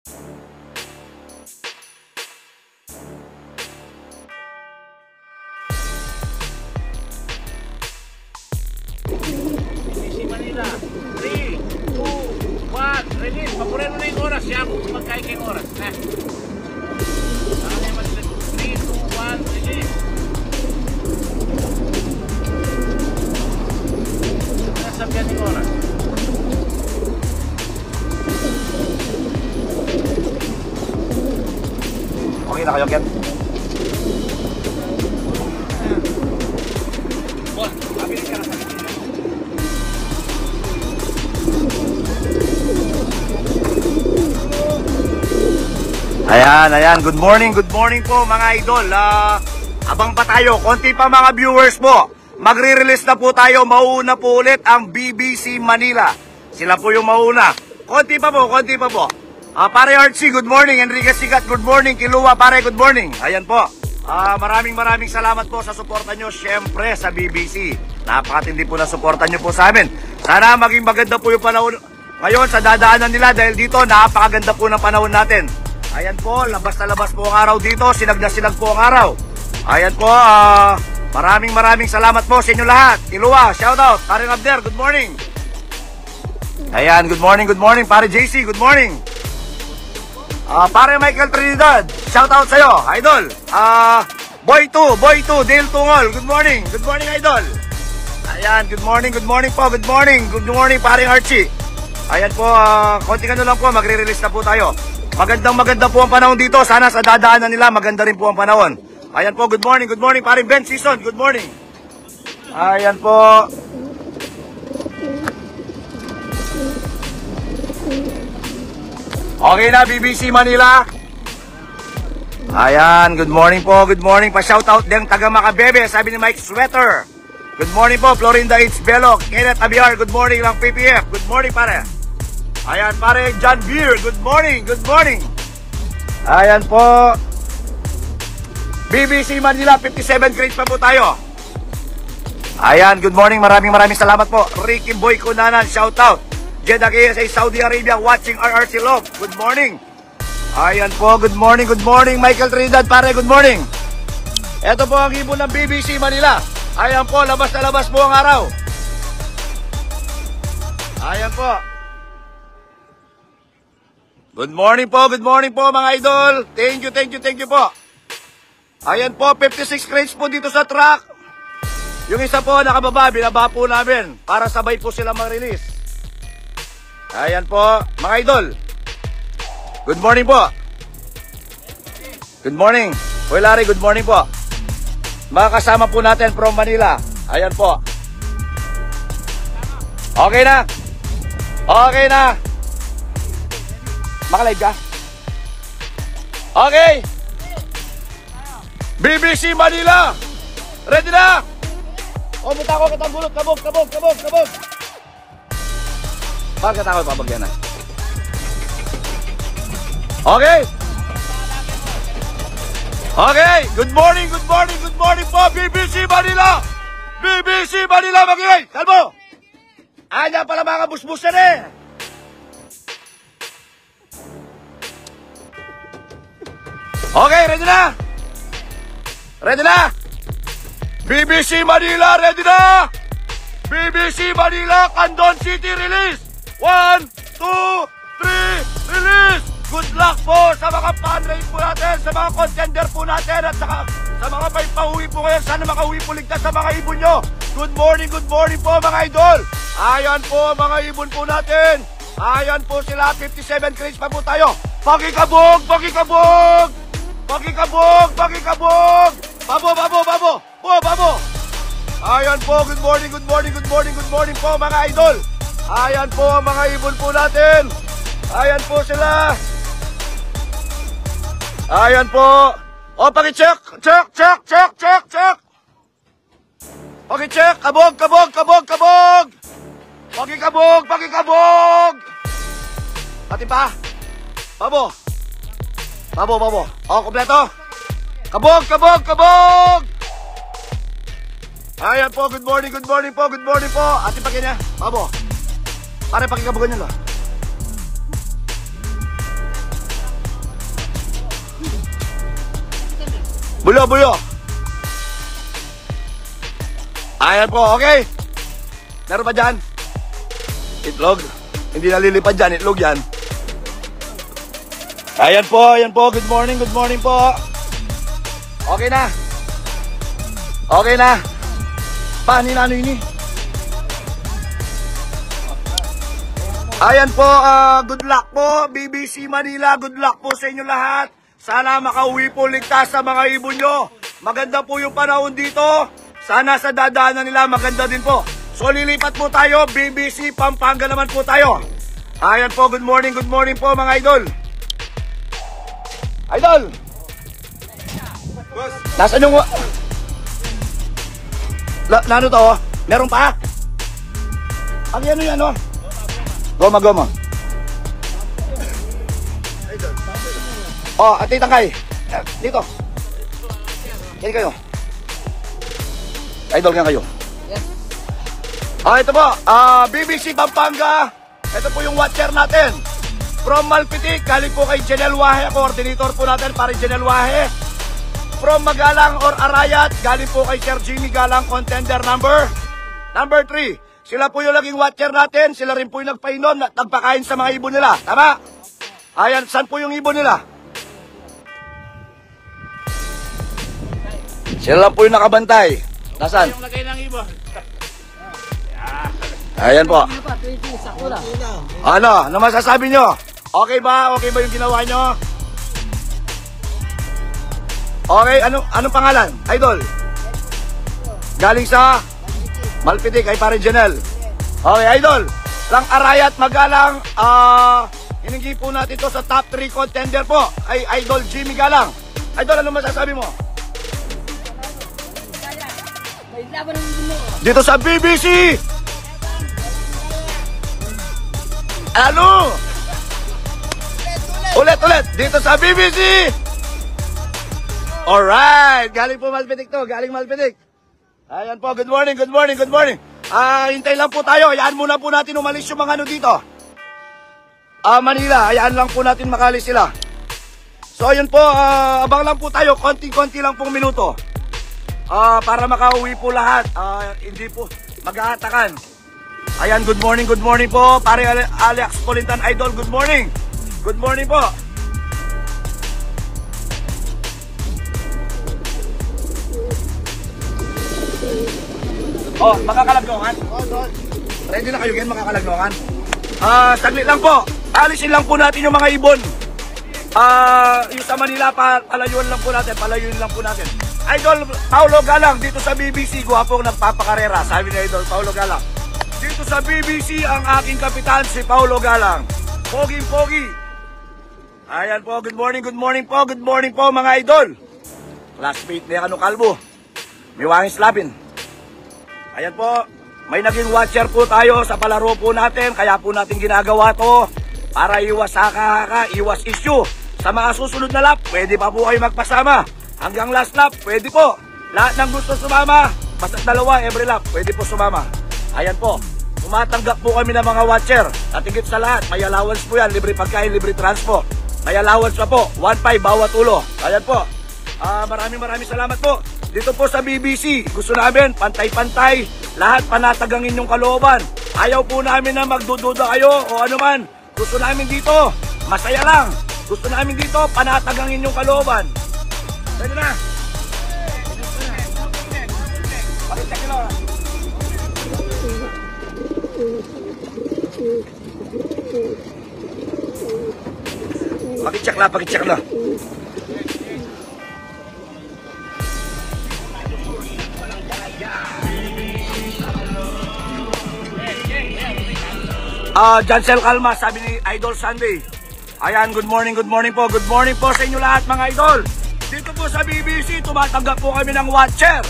BBC Manila. 3, 2, 1, release. Papurin mo na yung oras. Siya kung magkain kayong oras. Saka na yung Manila. 3, 2, 1, release. Nasabihan yung oras. Okay na kayo, Ken? Boss, mabilis ka na sa Ayan. Good morning po mga idol. Abang pa tayo, konti pa mga viewers po. Magre-release na po tayo, mauuna po ulit ang BBC Manila. Sila po yung mauuna. Konti pa po. Pare Archie, good morning. Enrique Sigat, good morning. Kiluwa, pare, good morning. Ayan po. Maraming salamat po sa suporta nyo, syempre, sa BBC. Napakatindi po na suporta nyo po sa amin. Sana maging maganda po yung panahon ngayon sa dadaanan nila dahil dito napakaganda po ng panahon natin. Ayan po, labas na labas po ang araw dito. Sinag na sinag po ang araw. Ayan po, maraming salamat po sa inyo lahat. Kiluwa, shoutout. Pare Abder, good morning. Ayan, good morning. Pare JC, good morning. Pare Michael Trinidad, shoutout sa'yo, idol. Boy 2, Dale Tungol, good morning, idol. Ayan, good morning po, good morning, pare Archie. Ayan po, konting ano lang po, magre-release na po tayo. Maganda po ang panahon dito, sana sa dadaanan nila, maganda rin po ang panahon. Ayan po, good morning, pare Ben Season, good morning. Ayan po. Okay na, BBC Manila. Ayan, good morning po. Pa-shoutout din taga Makabebe, sabi ni Mike Sweater. Good morning po, Florinda H. Bello, Kenneth Abiar, good morning lang PPF. Good morning, pare. Ayan, pare John Beer, good morning. Ayan po. BBC Manila, 57 crates pa po tayo. Ayan, good morning, maraming salamat po. Ricky Boy Kunanan, shoutout. Jeddah KSA Saudi Arabia watching RRC Love. Good morning. Ayan po, good morning. Michael Trinidad, pare, good morning. Ito po ang ibon ng BBC Manila. Ayan po, labas na labas po ang araw. Ayan po. Good morning po mga idol. Thank you po. Ayan po, 56 crates po dito sa truck. Yung isa po nakababa, binaba po namin para sabay po sila mag-release. Ayan po, mga idol. Good morning po. Good morning. Hoy Larry, good morning po. Mga kasama po natin from Manila. Ayan po. Okay na. Makalive ka? Okay. BBC Manila. Ready na? O, buta ko kitang bulot. Kabog. Bakit ako papagyan na? Okay. Good morning po, BBC Manila. Magingay. Kalbo. Anya pala mga busbusan eh. Okay, ready na? BBC Manila, ready na? BBC Manila, Candon City, release. 1, 2, 3, release! Good luck po sa mga fan-race po natin, sa mga contender po natin, at saka sa mga may pauwi po ngayon. Sana makauwi po ligtas sa mga ibon nyo. Good morning po mga idol. Ayan po mga ibon po natin. Ayan po sila, 57 crates pa po tayo. Pakikabog! Babo! Ayan po, good morning po mga idol. Ayan po ang mga ibon po natin. Ayan po sila. Ayan po. O, paki-check. Paki-check. Kabog. Pakikabog. Pati pa. Babo. O, kompleto. Kabog. Ayan po, good morning po. Ati paki niya. Babo. Pare, pakikabugan nyo lo. Bulo. Ayan po, okay. Meron pa dyan? Itlog. Hindi nalilipad dyan, itlog yan. Ayan po. Good morning po. Okay na. Paano ini? Ayan po, good luck po, BBC Manila. Good luck po sa inyo lahat. Sana makauwi po ligtas sa mga ibon nyo. Maganda po yung panahon dito. Sana sa dadaanan nila maganda din po. So lilipat po tayo, BBC Pampanga naman po tayo. Ayan po, good morning po mga idol. Idol! Nasaan yung... Ano to? Meron pa? Ang yan. Goma. Oh, Ate Tangkay. Dito. Kaya kayo. Idol nga kayo. Yes. Ito po. BBC Pampanga. Ito po yung watcher natin. From Malpitik, galing po kay Janelle Wahe. Coordinator po natin para Janelle Wahe. From Magalang or Arayat, galing po kay Sir Jimmy Galang, contender number 3. Sila po yung laging watcher natin. Sila rin po yung nagpainom at nagpakain sa mga ibon nila. Tama? Ayan, saan po yung ibon nila? Sila lang po yung nakabantay. Nasaan? Yung lagay ng ibon. Ayan po. Ano pa? 20, sakura. Ano masasabi nyo? Okay ba? Okay ba yung ginawa nyo? Okay, anong pangalan? Idol? Galing sa Malpitik, ay pare Janelle. Okay, Idol. Lang Arayat, Magalang, hiningi po natin to sa top 3 contender po. Ay Idol Jimmy Galang. Idol, ano masasabi mo? May laban ng ibon mo. Dito sa BBC! Ano? Ulit. Dito sa BBC! Alright! Galing po Malpitik to. Galing Malpitik. Ayan po. Good morning. Hintay lang po tayo. Hayaan muna po natin umalis yung mga dito. Manila. Hayaan lang po natin makalis sila. So, ayun po. Abang lang po tayo. Konti-konti lang pong minuto. Para makauwi po lahat. Hindi po mag-aatakan. Ayan, good morning po. Pare Alex Colintan Idol, good morning. Good morning po. Makakalagnongan? Ready na kayo yan, makakalagnongan? Saglit lang po. Alisin lang po natin yung mga ibon. Yung sa Manila, palayuin lang po natin. Idol Paulo Galang, dito sa BBC, guwapong nagpapakarera. Sabi ni Idol Paulo Galang. Dito sa BBC, ang aking kapitan, si Paulo Galang. Pogi. Ayan po, good morning po mga idol. Classmate ni Ano Kalbo. May wangis lapin. Ayan po, may naging watcher po tayo sa palaro po natin. Kaya po natin ginagawa to para iwas haka-haka, iwas issue. Sa mga susunod na lap, pwede pa po kayo magpasama. Hanggang last lap, pwede po. Lahat ng gusto sumama, basta dalawa every lap, pwede po sumama. Ayan po, tumatanggap po kami ng mga watcher. At higit sa lahat, may allowance po yan. Libre pagkain, libre transpo. May allowance pa po, 1.5 bawat ulo. Ayan po, maraming salamat po. Dito po sa BBC, gusto namin pantay-pantay. Lahat panatagangin yung kalooban. Ayaw po namin na magdududa kayo o ano man. Gusto namin dito, masaya lang. Gusto namin dito, panatagangin yung kalooban. Pwede na. Pakita kilo. Pakicheck na. Jansel Calma, sabi ni Idol Sunday. Ayan, good morning po. Good morning po sa inyo lahat mga idol. Dito po sa BBC, tumatanggap po kami ng watcher.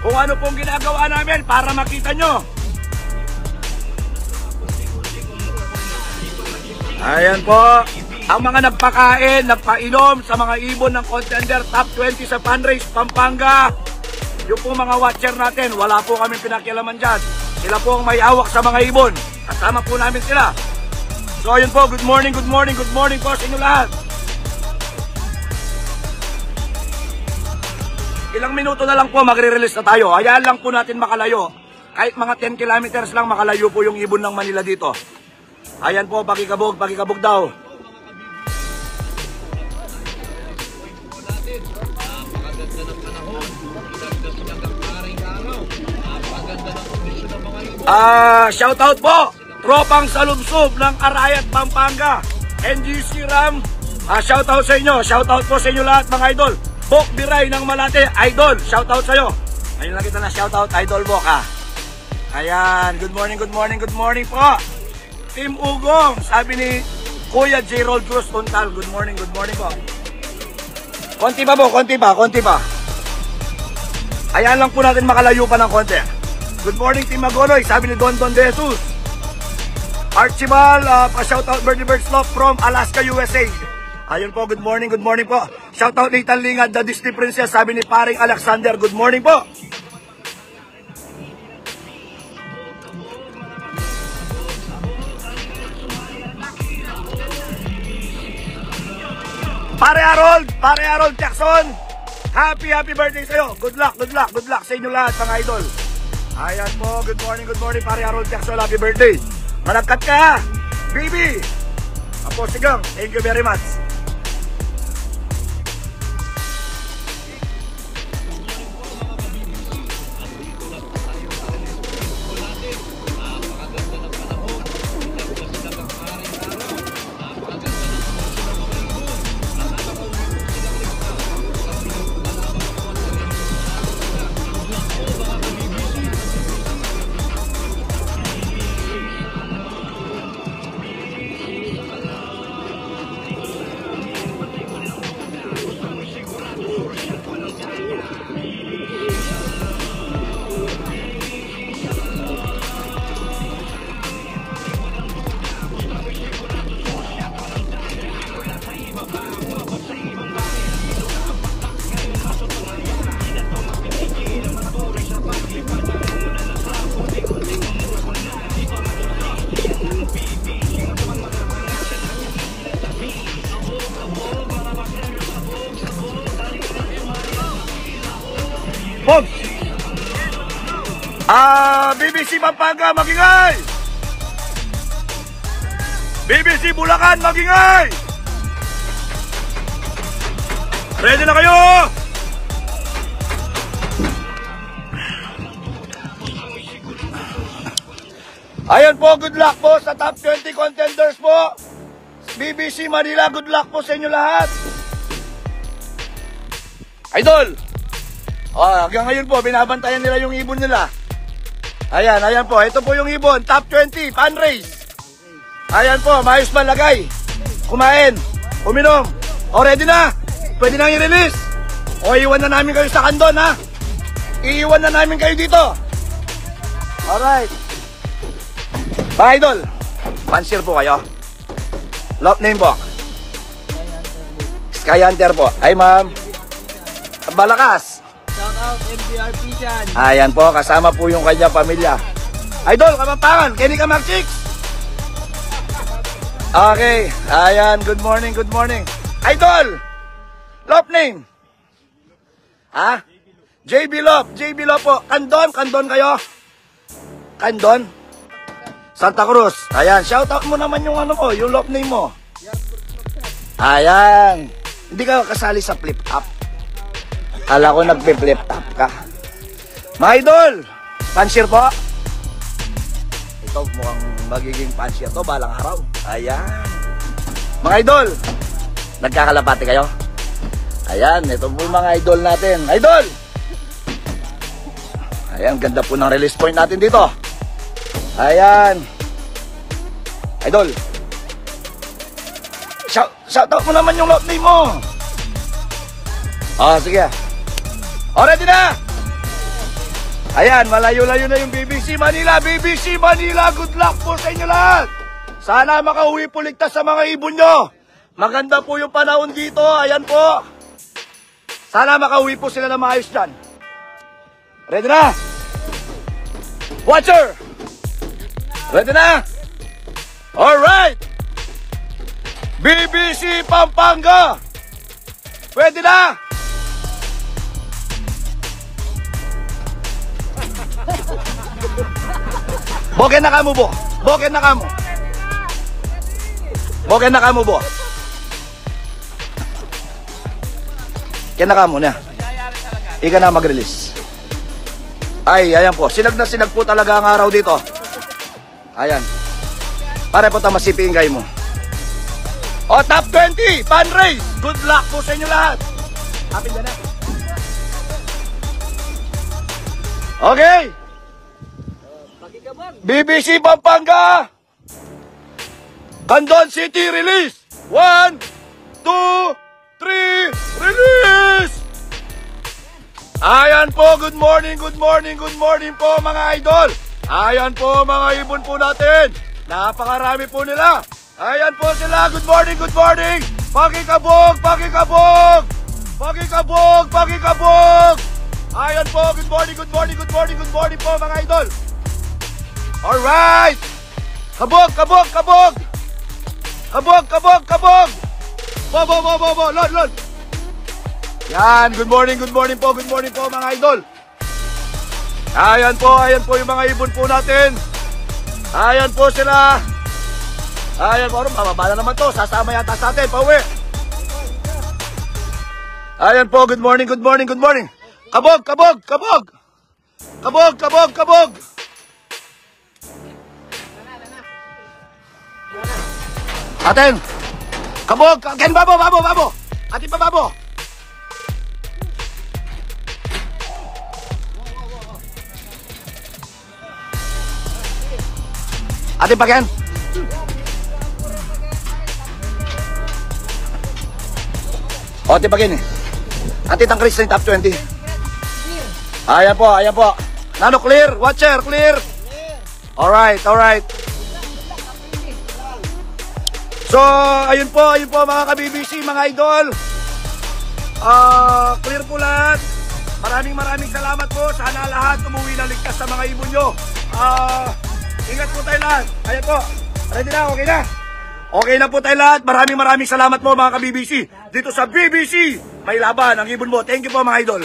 Kung ano pong ginagawa namin para makita nyo. Ayan po. Ang mga nagpakain, nagpainom sa mga ibon ng contender top 20 sa Funrace Pampanga. Yung po mga watcher natin, wala po kami pinakialaman dyan. Sila po ang may hawak sa mga ibon. Kasama po namin sila. So ayun po, good morning po sa inyo lahat. Ilang minuto na lang po, magre-release na tayo. Hayaan lang po natin makalayo. Kahit mga 10 kilometers lang, makalayo po yung ibon ng Manila dito. Ayan po, pakikabog daw. Shoutout po, tropang salubsob ng Arayat, Pampanga, NGC Ram. Shoutout sa inyo, shoutout po sa inyo lahat mga idol. Bok Biray ng Malate, idol, shoutout sa iyo. Ayun lang kita na shoutout, idol Bok ha. Ayan, good morning po. Team Ugong, sabi ni Kuya Gerald Cruz Tuntal, good morning po. Konti pa. Ayan lang po natin makalayo pa ng konti. Good morning Team Magoloy, sabi ni Don De Jesus. Archibald, pa-shoutout Birdie Bird Slope from Alaska, USA. Ayun po, good morning po. Shoutout Nathan Lingad, the Disney Princess, sabi ni paring Alexander, good morning po. Pare Harold Jackson, happy birthday sa'yo. Good luck sa inyo lahat mga idol. Ayan po, good morning Pare Harold Jackson, happy birthday. Malagkat ka, baby. Apo Sigang, thank you very much. Bob! BBC Pampanga, magingay! BBC Bulacan, magingay! Ready na kayo? Ayan po, good luck po sa top 20 contenders po. BBC Manila, good luck po sa inyo lahat. Idol! Hanggang ngayon po, binabantayan nila yung ibon nila. Ayan po. Ito po yung ibon. Top 20, fan race. Ayan po, maayos ba lagay? Kumain, uminom. Ready na? Pwede nang i-release. Iiwan na namin kayo sa kandon, ha? Iiwan na namin kayo dito. Alright. Mga idol, fancier po kayo. Love name po. Sky Hunter po. Ay ma'am. Balakas. Shoutout MBR Pisan. Ayan po, kasama po yung kanyang pamilya. Idol, Kapampangan, Kenny Kamag Chicks. Okay, ayan, good morning. Idol, love name. Ha? JB Love po. Kandon kayo. Kandon. Santa Cruz. Ayan, shoutout mo naman yung ano mo, yung love name mo. Ayan. Hindi ka kasali sa flip up. Kala ko nagpe-flip up ka. Mga idol, fancier po. Ito mukhang magiging fancier to balang araw. Ayan. Mga idol, nagkakalapati kayo? Ayan, ito po mga idol natin. Idol! Ayan, ganda po ng release point natin dito. Ayan. Idol. Shoutout mo naman yung love name mo. Sige. Ready na? Ayan, malayo-layo na yung BBC Manila. BBC Manila, good luck po sa inyo lahat. Sana makauwi po ligtas sa mga ibon nyo. Maganda po yung panahon dito. Ayan po. Sana makauwi po sila na maayos dyan. Ready na? Watcher! Ready na? Alright! BBC Pampanga! Pwede na? Boken na kamo, bo. Boken na kamo. Boken na kamo, bo. Kaya na kamo na. Ika na mag-release. Ay, ayan po. Sinag na sinag po talaga ang araw dito. Ayan. Pare po ta masipin kayo mo. O, top 20, fan race. Good luck po sa inyo lahat. Happy na na. Okay. BBC Pampanga. Candon City release. 1, 2, 3, release. Ayan po, good morning po mga idol. Ayan po mga ibon po natin. Napakarami po nila. Ayan po sila, good morning. Pakikabog. Ayan po, good morning po mga idol. Alright. Kabog. Bo, lod. Yan, good morning po mga idol. Ayan po yung mga ibon po natin. Ayan po sila. Ayan po, bababa na naman to. Sasama yata sa atin, pauwi. Ayan po, good morning. Kabog. Atin. Kabog. Ken, babo. Atin pa, babo. Atin pa, Ken. O, atin pa, Ken. Atin ang Chris na top 20. Ayan po. Nano, clear. Watcher, clear. Alright. So, ayun po mga ka-BBC, mga idol. Clear po lahat. Maraming salamat po. Sana lahat umuwi na ligtas sa mga ibon nyo. Ingat po tayo lahat. Ayan po. Ready na? Okay na? Okay na po tayo lahat. Maraming salamat po mga ka-BBC. Dito sa BBC, may laban ang ibon mo. Thank you po mga idol.